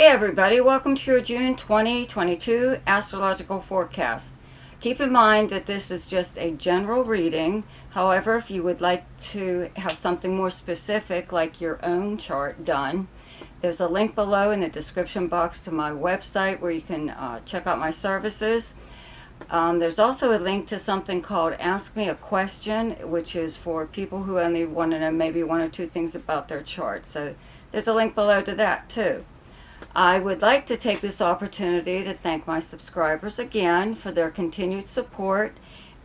Hey everybody, welcome to your June 2022 astrological forecast. Keep in mind that this is just a general reading. However, if you would like to have something more specific like your own chart done, there's a link below in the description box to my website where you can check out my services. There's also a link to something called Ask Me a Question, which is for people who only want to know maybe one or two things about their chart. So there's a link below to that too. I would like to take this opportunity to thank my subscribers again for their continued support.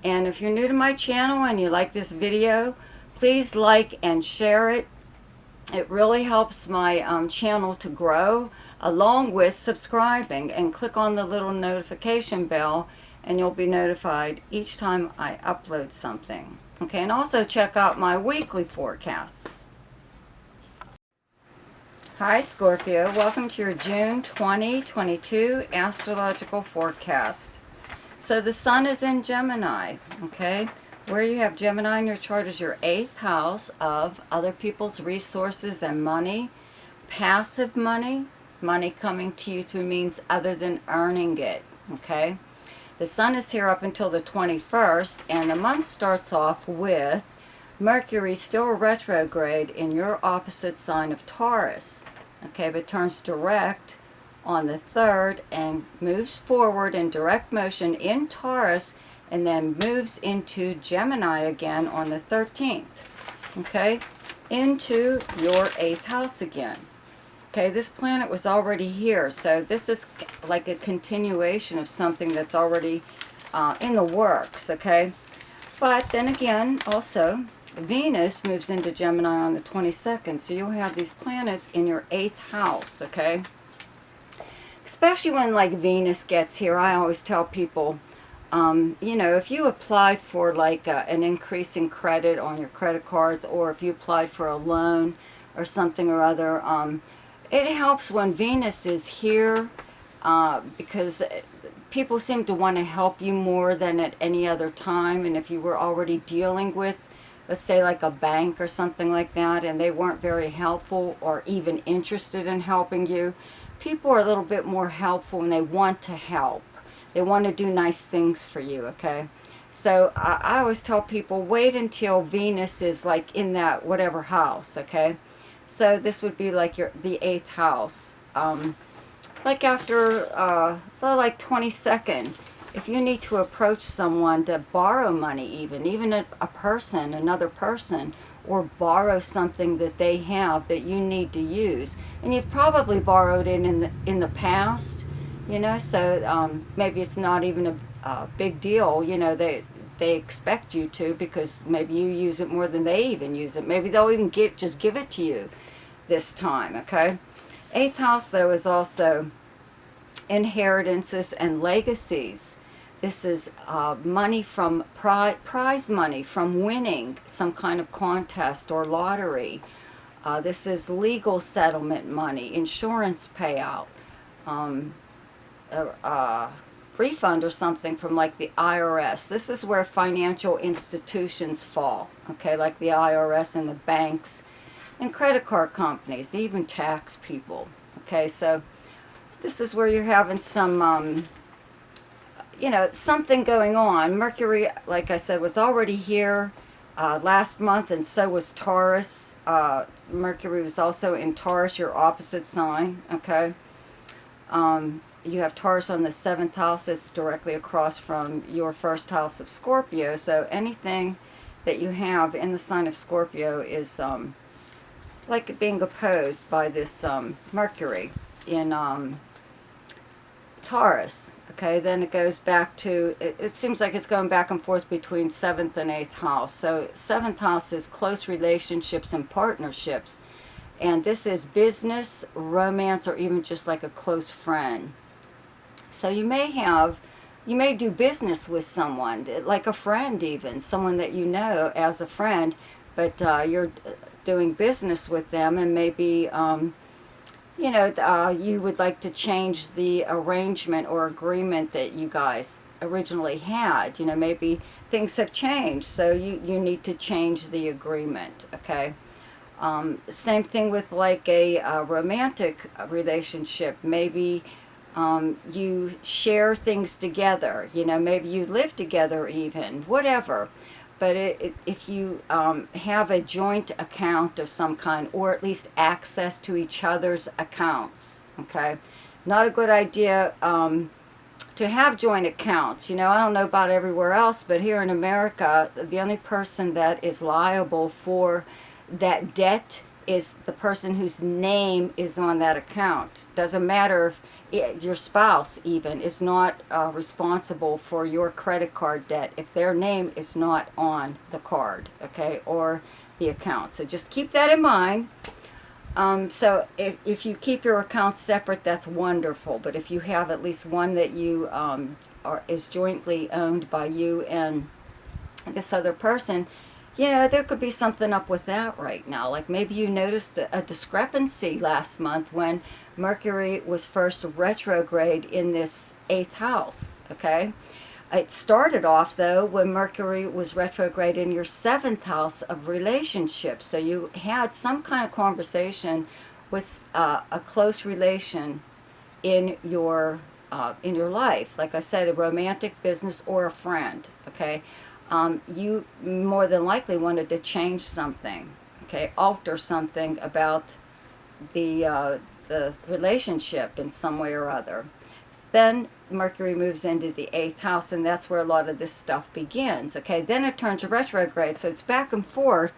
And if you're new to my channel and you like this video, please like and share it. It really helps my channel to grow, along with subscribing, and click on the little notification bell and you'll be notified each time I upload something. Okay, and also check out my weekly forecasts. Hi Scorpio, welcome to your June 2022 astrological forecast. So the sun is in Gemini, okay? Where you have Gemini in your chart is your 8th house of other people's resources and money, passive money, money coming to you through means other than earning it, okay? The sun is here up until the 21st, and the month starts off with Mercury still retrograde in your opposite sign of Taurus. Okay, but turns direct on the 3rd and moves forward in direct motion in Taurus and then moves into Gemini again on the 13th. Okay, into your 8th house again. Okay, this planet was already here, so this is like a continuation of something that's already in the works, okay? But then again, also, Venus moves into Gemini on the 22nd, so you'll have these planets in your 8th house, okay? Especially when, like, Venus gets here, I always tell people, you know, if you applied for, like, an increase in credit on your credit cards, or if you applied for a loan or something or other, it helps when Venus is here because people seem to want to help you more than at any other time. And if you were already dealing with, let's say, like a bank or something like that, and they weren't very helpful or even interested in helping you, people are a little bit more helpful and they want to help. They want to do nice things for you, okay? So I always tell people, wait until Venus is like in that whatever house, okay? So this would be like the 8th house. Like after, like 22nd. If you need to approach someone to borrow money, even a person, another person, or borrow something that they have that you need to use, and you've probably borrowed it in the past, you know, so maybe it's not even a big deal, you know, they expect you to, because maybe you use it more than they even use it. Maybe they'll even just give it to you this time, okay? 8th house, though, is also inheritances and legacies. This is money from prize money from winning some kind of contest or lottery. This is legal settlement money, insurance payout, refund or something from like the IRS. This is where financial institutions fall, okay, like the IRS and the banks and credit card companies, even tax people, okay? So this is where you're having some you know, something going on. Mercury, like I said, was already here last month, and so was Taurus. Mercury was also in Taurus, your opposite sign, okay? You have Taurus on the 7th house. It's directly across from your 1st house of Scorpio, so anything that you have in the sign of Scorpio is like being opposed by this Mercury in Taurus. Okay, then it goes back to, it seems like it's going back and forth between 7th and 8th house. So 7th house is close relationships and partnerships. And this is business, romance, or even just like a close friend. So you may do business with someone, like a friend even, someone that you know as a friend, but you're doing business with them, and maybe you know, you would like to change the arrangement or agreement that you guys originally had. You know, maybe things have changed, so you need to change the agreement, okay? Same thing with like a romantic relationship. Maybe you share things together, you know, maybe you live together even, whatever. But if you have a joint account of some kind, or at least access to each other's accounts, okay? Not a good idea to have joint accounts. You know, I don't know about everywhere else, but here in America, the only person that is liable for that debt is the person whose name is on that account. Doesn't matter if your spouse even is not responsible for your credit card debt if their name is not on the card, okay, or the account. So just keep that in mind. So if you keep your accounts separate, that's wonderful. But if you have at least one that you is jointly owned by you and this other person, you know, there could be something up with that right now. Like maybe you noticed a discrepancy last month when Mercury was first retrograde in this 8th house, okay? It started off, though, when Mercury was retrograde in your 7th house of relationships. So you had some kind of conversation with a close relation in your life. Like I said, a romantic, business, or a friend, okay? You more than likely wanted to change something, okay? Alter something about the relationship in some way or other. Then Mercury moves into the 8th house, and that's where a lot of this stuff begins, okay? Then it turns retrograde, so it's back and forth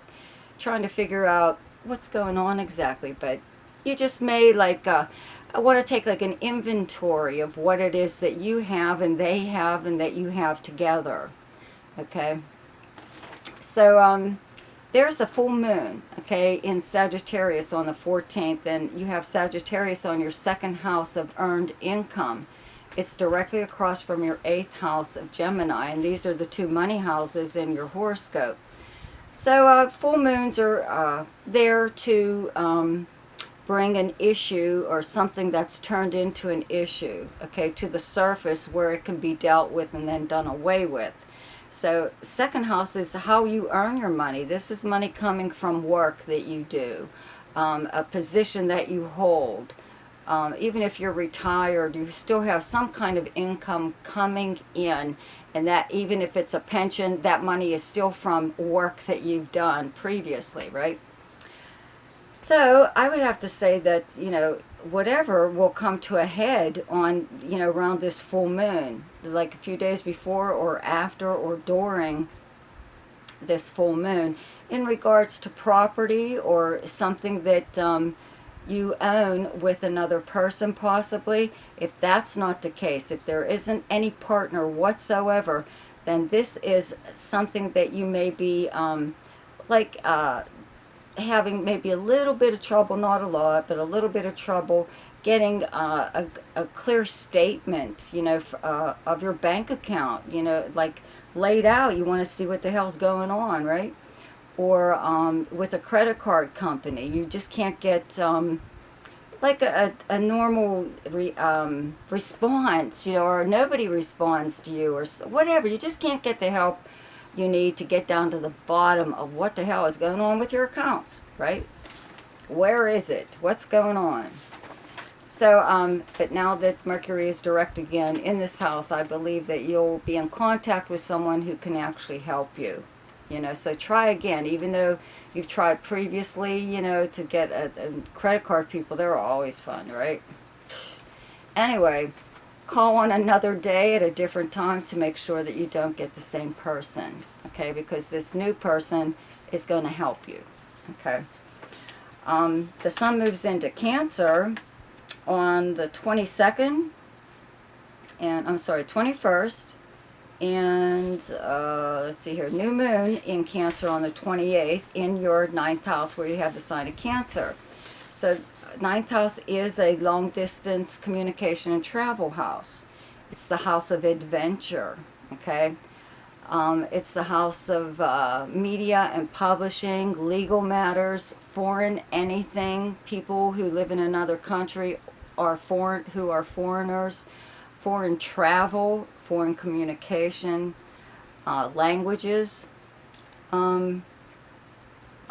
trying to figure out what's going on exactly. But you just may, like, I want to take, like, an inventory of what it is that you have and they have and that you have together, okay? So, there's a full moon, okay, in Sagittarius on the 14th, and you have Sagittarius on your 2nd house of earned income. It's directly across from your 8th house of Gemini, and these are the two money houses in your horoscope. So full moons are there to bring an issue or something that's turned into an issue, okay, to the surface where it can be dealt with and then done away with. So 2nd house is how you earn your money. This is money coming from work that you do, a position that you hold. Even if you're retired, you still have some kind of income coming in, and that even if it's a pension, that money is still from work that you've done previously, right? So I would have to say that, you know, whatever will come to a head on, you know, around this full moon, like a few days before or after or during this full moon, in regards to property or something that you own with another person possibly. If that's not the case, if there isn't any partner whatsoever, then this is something that you may be having maybe a little bit of trouble, not a lot, but a little bit of trouble getting a clear statement, you know, of your bank account, you know, like laid out. You want to see what the hell's going on, right? Or with a credit card company, you just can't get like a normal response, you know, or nobody responds to you or whatever. You just can't get the help you need to get down to the bottom of what the hell is going on with your accounts, right? Where is it? What's going on? So, but now that Mercury is direct again in this house, I believe that you'll be in contact with someone who can actually help you. You know, so try again, even though you've tried previously, you know, to get a credit card people. They're always fun, right? Anyway, call on another day at a different time to make sure that you don't get the same person, okay? Because this new person is going to help you, okay? The sun moves into Cancer on the 22nd, and I'm sorry, 21st. And let's see here, new moon in Cancer on the 28th in your 9th house where you have the sign of Cancer. So 9th house is a long distance communication and travel house. It's the house of adventure, okay? It's the house of media and publishing, legal matters, foreign anything. People who live in another country are foreigners, foreign travel, foreign communication, languages.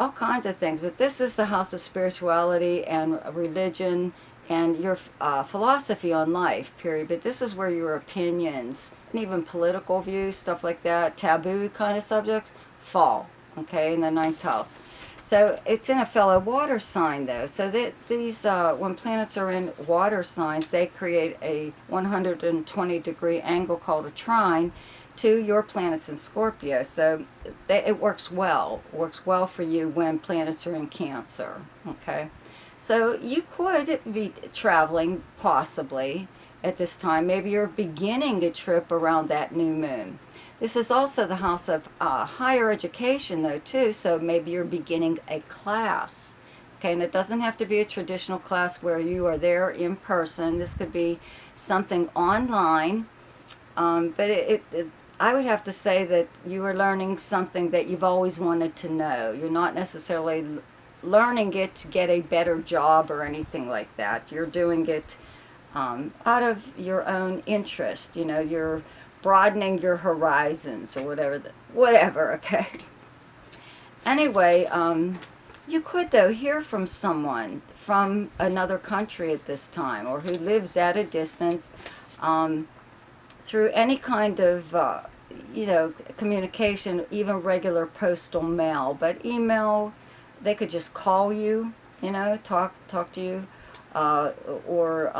all kinds of things. But this is the house of spirituality and religion and your philosophy on life, period. But this is where your opinions and even political views, stuff like that, taboo kind of subjects, fall, okay, in the ninth house. So it's in a fellow water sign, though. So that these, when planets are in water signs, they create a 120-degree angle called a trine to your planets in Scorpio. So it works well. It works well for you when planets are in Cancer, okay? So you could be traveling, possibly, at this time. Maybe you're beginning a trip around that new moon. This is also the house of higher education, though, too, so maybe you're beginning a class. Okay, and it doesn't have to be a traditional class where you are there in person. This could be something online, but I would have to say that you are learning something that you've always wanted to know. You're not necessarily learning it to get a better job or anything like that. You're doing it out of your own interest. You know, you're broadening your horizons or whatever, okay? Anyway, you could, though, hear from someone from another country at this time or who lives at a distance through any kind of, you know, communication, even regular postal mail. But email, they could just call you, you know, talk to you. Or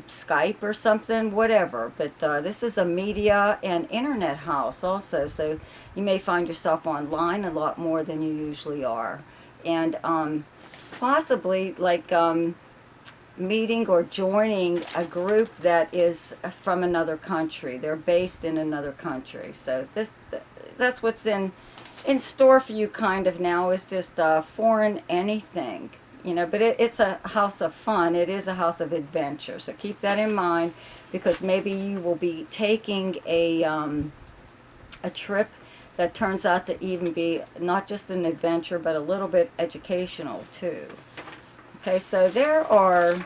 Skype or something, whatever. But this is a media and internet house also, so you may find yourself online a lot more than you usually are. And possibly like meeting or joining a group that is from another country. They're based in another country. So that's what's in store for you kind of now, is just foreign anything. You know, but it's a house of fun. It is a house of adventure. So keep that in mind, because maybe you will be taking a trip that turns out to even be not just an adventure, but a little bit educational too. Okay, so there are,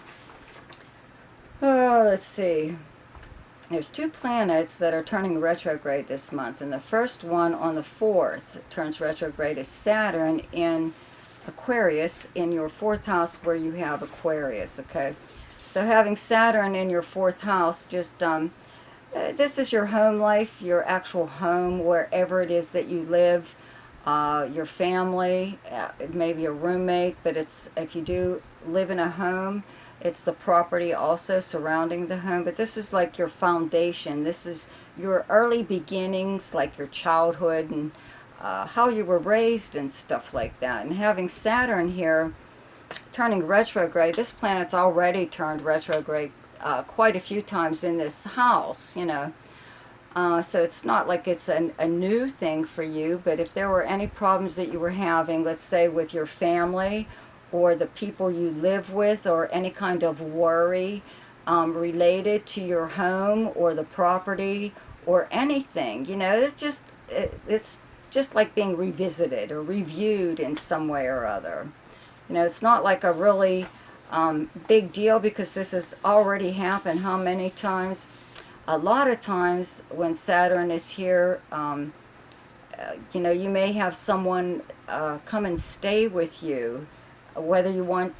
let's see, there's 2 planets that are turning retrograde this month. And the first one on the 4th turns retrograde is Saturn in Aquarius, in your 4th house where you have Aquarius, okay? So having Saturn in your 4th house, just, this is your home life, your actual home, wherever it is that you live, your family, maybe a roommate, but it's, if you do live in a home, it's the property also surrounding the home. But this is like your foundation. This is your early beginnings, like your childhood and how you were raised and stuff like that. And having Saturn here turning retrograde, this planet's already turned retrograde quite a few times in this house, you know. So it's not like it's a new thing for you, but if there were any problems that you were having, let's say with your family or the people you live with, or any kind of worry related to your home or the property or anything, you know, it's just like being revisited or reviewed in some way or other. You know, it's not like a really big deal, because this has already happened how many times? A lot of times when Saturn is here, you know, you may have someone come and stay with you, whether you want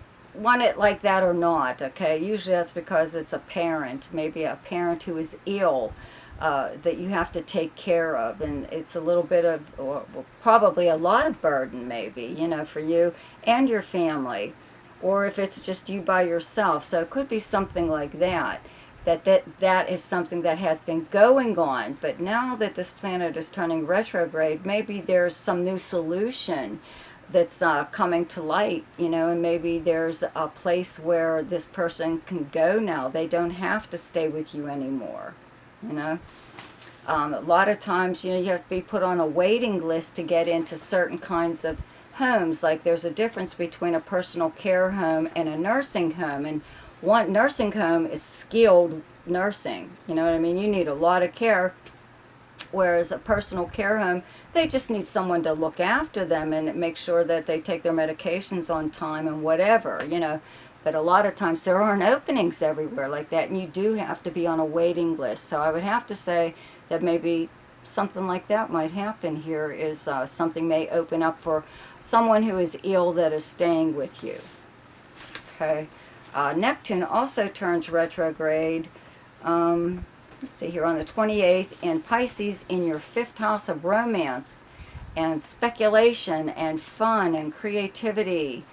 it like that or not, okay? Usually that's because it's a parent, maybe a parent who is ill, that you have to take care of, and it's a little bit of, or probably a lot of burden maybe, you know, for you and your family, or if it's just you by yourself. So it could be something like that, that is something that has been going on, but now that this planet is turning retrograde, maybe there's some new solution that's coming to light, you know, and maybe there's a place where this person can go now. They don't have to stay with you anymore. You know, a lot of times, you know, you have to be put on a waiting list to get into certain kinds of homes. Like there's a difference between a personal care home and a nursing home. And one nursing home is skilled nursing. You know what I mean? You need a lot of care. Whereas a personal care home, they just need someone to look after them and make sure that they take their medications on time and whatever, you know. But a lot of times there aren't openings everywhere like that, and you do have to be on a waiting list. So I would have to say that maybe something like that might happen here, is something may open up for someone who is ill that is staying with you. Okay. Neptune also turns retrograde, let's see here, on the 28th in Pisces, in your 5th house of romance and speculation and fun and creativity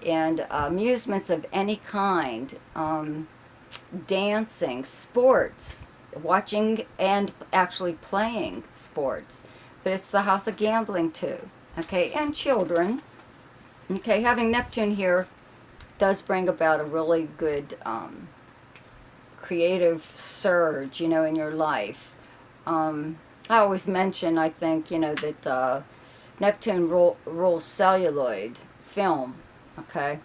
and amusements of any kind, dancing, sports, watching and actually playing sports. But it's the house of gambling too, okay, and children. Okay, having Neptune here does bring about a really good creative surge, you know, in your life. I always mention, I think, you know, that Neptune rules celluloid film, okay?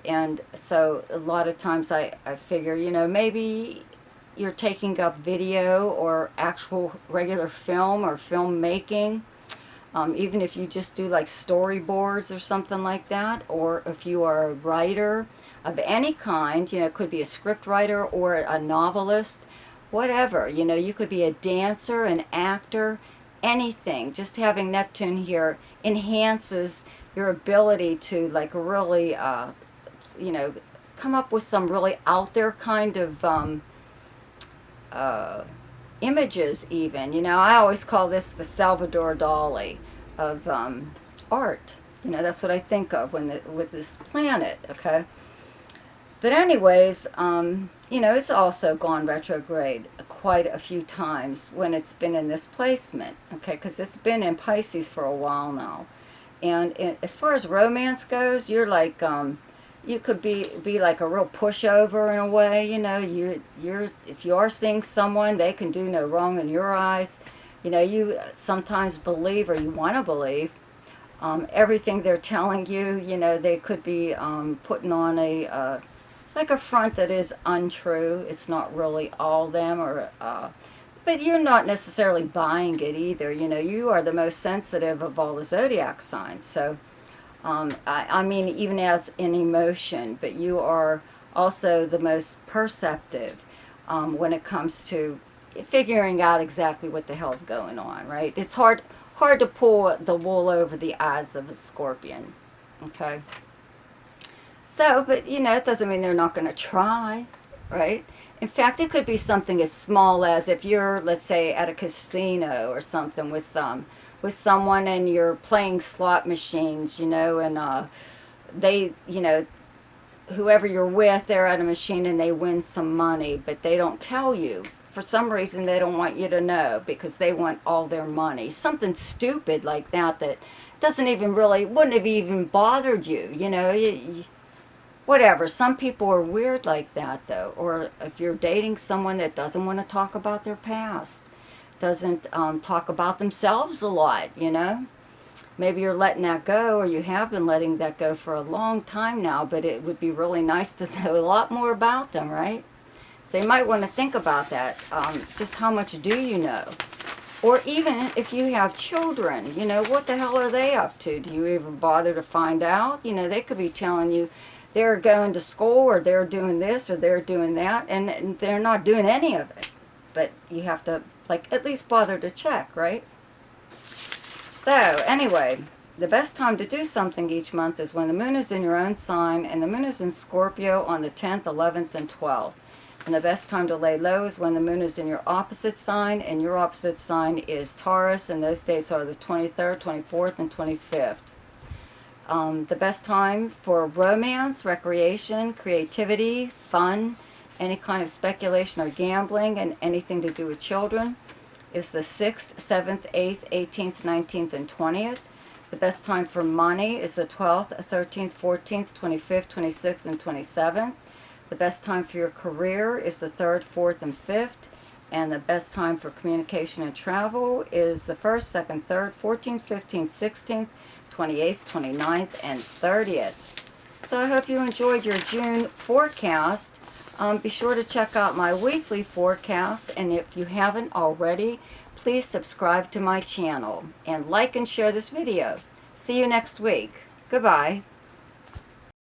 And so a lot of times I figure, you know, maybe you're taking up video or actual regular film or filmmaking, even if you just do like storyboards or something like that, or if you are a writer of any kind, you know, it could be a script writer or a novelist, whatever, you know, you could be a dancer, an actor, anything. Just having Neptune here enhances your ability to like really, you know, come up with some really out there kind of images even. You know, I always call this the Salvador Dali of art. You know, that's what I think of when with this planet, okay? But anyways, you know, it's also gone retrograde quite a few times when it's been in this placement, okay? Because it's been in Pisces for a while now. And as far as romance goes, you're like, you could be like a real pushover in a way, you know. You're if you are seeing someone, they can do no wrong in your eyes. You know, you sometimes believe, or you want to believe, everything they're telling you. You know, they could be putting on a like a front that is untrue. It's not really all them, or but you're not necessarily buying it either. You know, you are the most sensitive of all the zodiac signs. So, I mean, even as in emotion, but you are also the most perceptive when it comes to figuring out exactly what the hell's going on, right? It's hard to pull the wool over the eyes of a scorpion, okay? So, but, you know, it doesn't mean they're not going to try, right? In fact, it could be something as small as if you're, let's say, at a casino or something with someone and you're playing slot machines, you know, and they, you know, whoever you're with, they're at a machine and they win some money, but they don't tell you. For some reason, they don't want you to know because they want all their money. Something stupid like that doesn't even really, wouldn't have even bothered you, you know, whatever. Some people are weird like that, though. Or if you're dating someone that doesn't want to talk about their past, doesn't talk about themselves a lot, you know. Maybe you're letting that go, or you have been letting that go for a long time now, but it would be really nice to know a lot more about them, right? So you might want to think about that. Just how much do you know? Or even if you have children, you know, what the hell are they up to? Do you even bother to find out? You know, they could be telling you they're going to school, or they're doing this, or they're doing that, and they're not doing any of it. But you have to, like, at least bother to check, right? So, anyway, the best time to do something each month is when the moon is in your own sign, and the moon is in Scorpio on the 10th, 11th, and 12th. And the best time to lay low is when the moon is in your opposite sign, and your opposite sign is Taurus, and those dates are the 23rd, 24th, and 25th. The best time for romance, recreation, creativity, fun, any kind of speculation or gambling, and anything to do with children is the 6th, 7th, 8th, 18th, 19th, and 20th. The best time for money is the 12th, 13th, 14th, 25th, 26th, and 27th. The best time for your career is the 3rd, 4th, and 5th. And the best time for communication and travel is the 1st, 2nd, 3rd, 14th, 15th, 16th, 28th, 29th, and 30th. So I hope you enjoyed your June forecast. Be sure to check out my weekly forecast, and if you haven't already, please subscribe to my channel and like and share this video. See you next week. Goodbye.